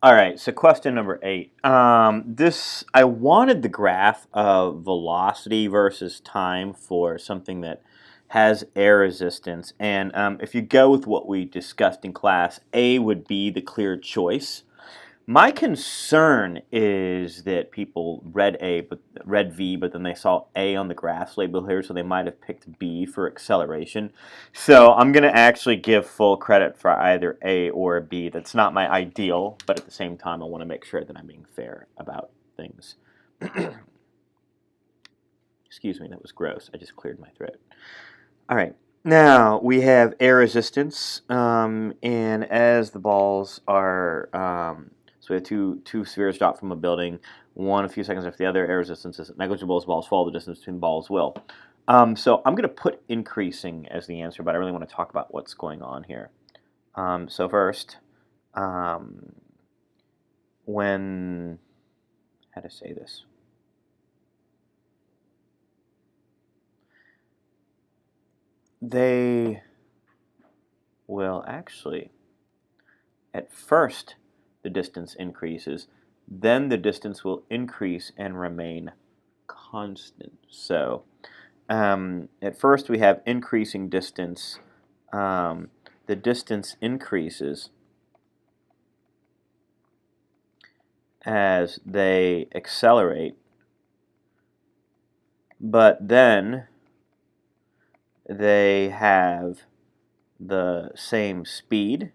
All right, so question number 8. I wanted the graph of velocity versus time for something that has air resistance. And if you go with what we discussed in class, A would be the clear choice. My concern is that people read V, but then they saw A on the graph label here, so they might have picked B for acceleration. So I'm going to actually give full credit for either A or B. That's not my ideal, but at the same time, I want to make sure that I'm being fair about things. Excuse me, that was gross. I just cleared my throat. All right. Now we have air resistance, and as the balls are, so we have two spheres drop from a building, one a few seconds after the other. Air resistance is negligible as balls fall. The distance between balls will. So I'm going to put increasing as the answer, but I really want to talk about what's going on here. So first, when how to say this? They will actually. At first, the distance increases, then the distance will increase and remain constant. So, at first we have increasing distance. The distance increases as they accelerate, but then they have the same speed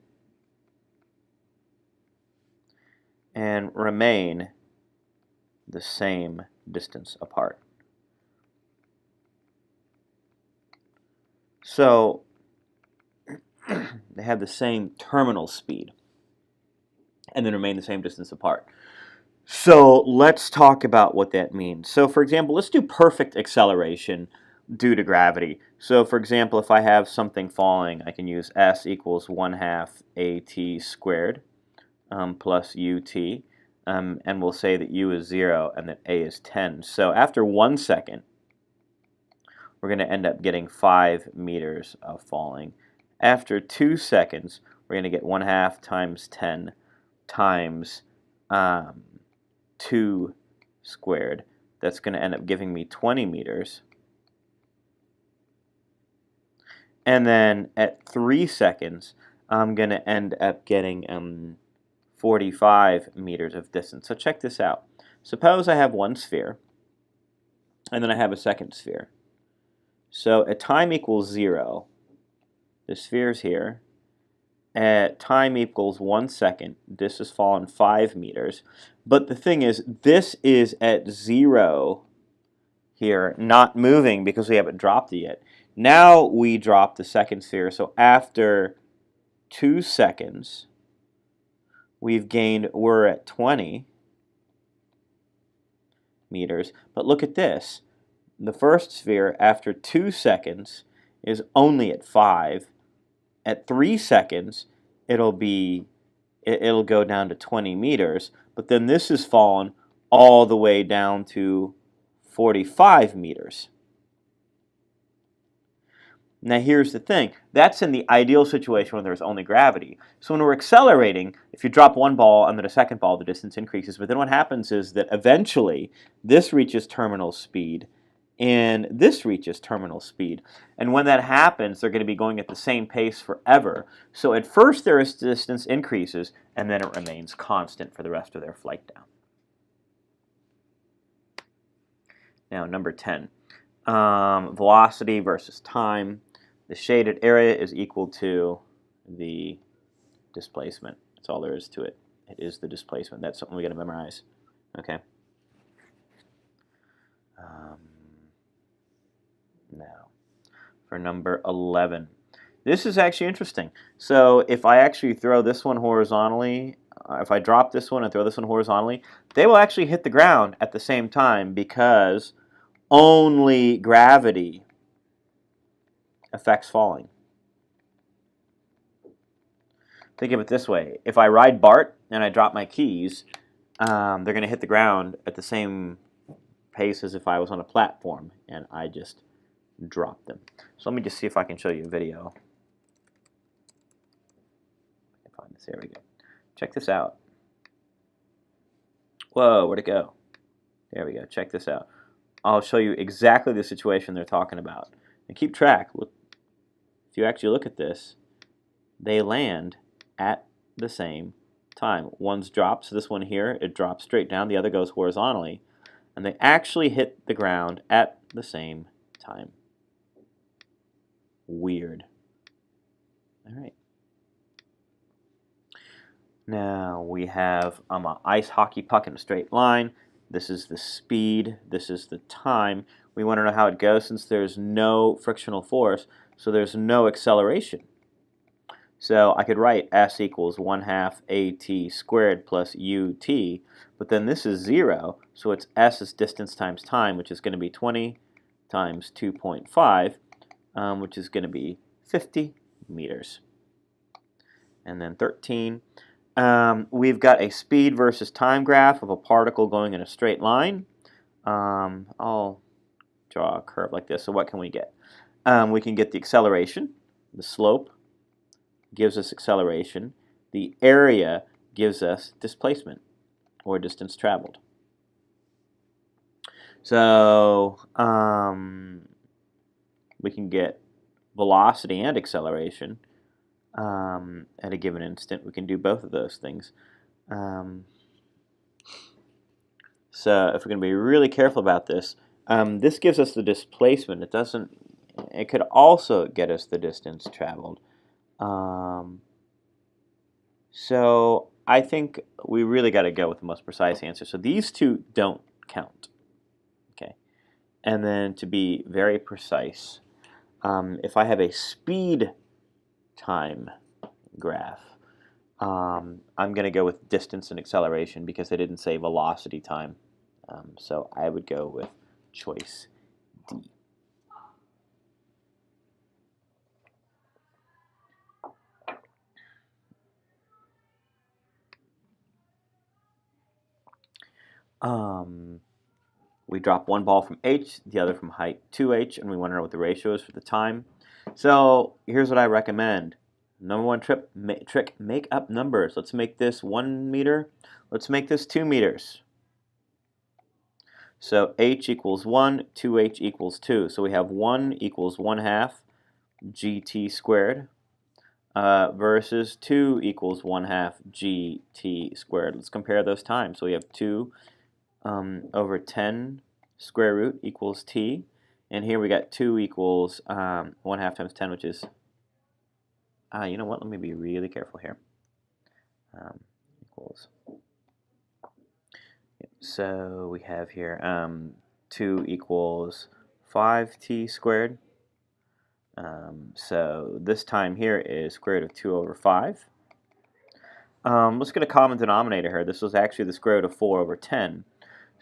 and remain the same distance apart. So they have the same terminal speed and then remain the same distance apart. So let's talk about what that means. So for example, let's do perfect acceleration due to gravity. So for example, if I have something falling, I can use S equals 1/2 AT squared plus UT. And we'll say that U is 0 and that A is 10. So after 1 second, we're going to end up getting 5 meters of falling. After 2 seconds, we're going to get 1/2 times 10 times 2 squared. That's going to end up giving me 20 meters. And then at 3 seconds, I'm going to end up getting 45 meters of distance. So check this out. Suppose I have one sphere, and then I have a second sphere. So at time equals 0, the sphere's here. At time equals 1 second, this has fallen 5 meters. But the thing is, this is at 0 here, not moving because we haven't dropped it yet. Now we drop the second sphere, so after 2 seconds, we're at 20 meters. But look at this. The first sphere, after 2 seconds, is only at 5. At 3 seconds, it'll go down to 20 meters, but then this has fallen all the way down to 45 meters. Now here's the thing, that's in the ideal situation when there's only gravity. So when we're accelerating, if you drop one ball and then a second ball, the distance increases, but then what happens is that eventually this reaches terminal speed and this reaches terminal speed. And when that happens, they're going to be going at the same pace forever. So at first their distance increases and then it remains constant for the rest of their flight down. Now number 10, velocity versus time. The shaded area is equal to the displacement. That's all there is to it. It is the displacement. That's something we got to memorize. Okay. Now, for number 11. This is actually interesting. So if I actually throw this one horizontally, if I drop this one and throw this one horizontally, they will actually hit the ground at the same time because only gravity affects falling. Think of it this way. If I ride BART and I drop my keys, they're going to hit the ground at the same pace as if I was on a platform and I just drop them. So let me just see if I can show you a video. I can find this. There we go. Check this out. Whoa, where'd it go? There we go. Check this out. I'll show you exactly the situation they're talking about. And keep track. Look, if you actually look at this, they land at the same time. One's dropped, so this one here, it drops straight down. The other goes horizontally. And they actually hit the ground at the same time. Weird. All right. Now we have an ice hockey puck in a straight line. This is the speed. This is the time. We want to know how it goes since there's no frictional force, so there's no acceleration. So I could write s equals 1/2 at squared plus ut, but then this is 0, so it's s is distance times time, which is going to be 20 times 2.5, which is going to be 50 meters. And then 13. We've got a speed versus time graph of a particle going in a straight line. I'll draw a curve like this. So what can we get? We can get the acceleration. The slope gives us acceleration. The area gives us displacement, or distance traveled. So we can get velocity and acceleration. At a given instant, we can do both of those things. So if we're going to be really careful about this, this gives us the displacement. It could also get us the distance traveled. So I think we really got to go with the most precise answer. So these two don't count. Okay, and then to be very precise, if I have a speed time graph, I'm going to go with distance and acceleration because they didn't say velocity time. So I would go with choice D. We drop one ball from H, the other from height 2H, and we want to know what the ratio is for the time. So here's what I recommend. Number one trick, make up numbers. Let's make this 1 meter. Let's make this 2 meters. So H equals 1, 2H equals 2. So we have 1 equals 1/2 GT squared versus 2 equals 1/2 GT squared. Let's compare those times. So we have 2 over 10 square root equals t, and here we got 2 equals 1/2 times 10, which is, you know what, let me be really careful here. Equals, so we have here 2 equals 5t squared. So this time here is square root of 2 over 5. Let's get a common denominator here. This was actually the square root of 4 over 10.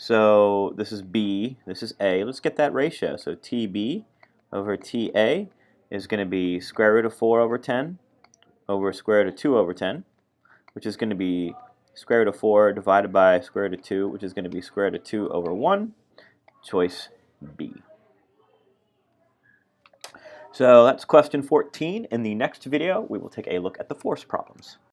So this is B, this is A. Let's get that ratio. So TB over TA is going to be square root of 4 over 10 over square root of 2 over 10, which is going to be square root of 4 divided by square root of 2, which is going to be square root of 2 over 1, choice B. So that's question 14. In the next video, we will take a look at the force problems.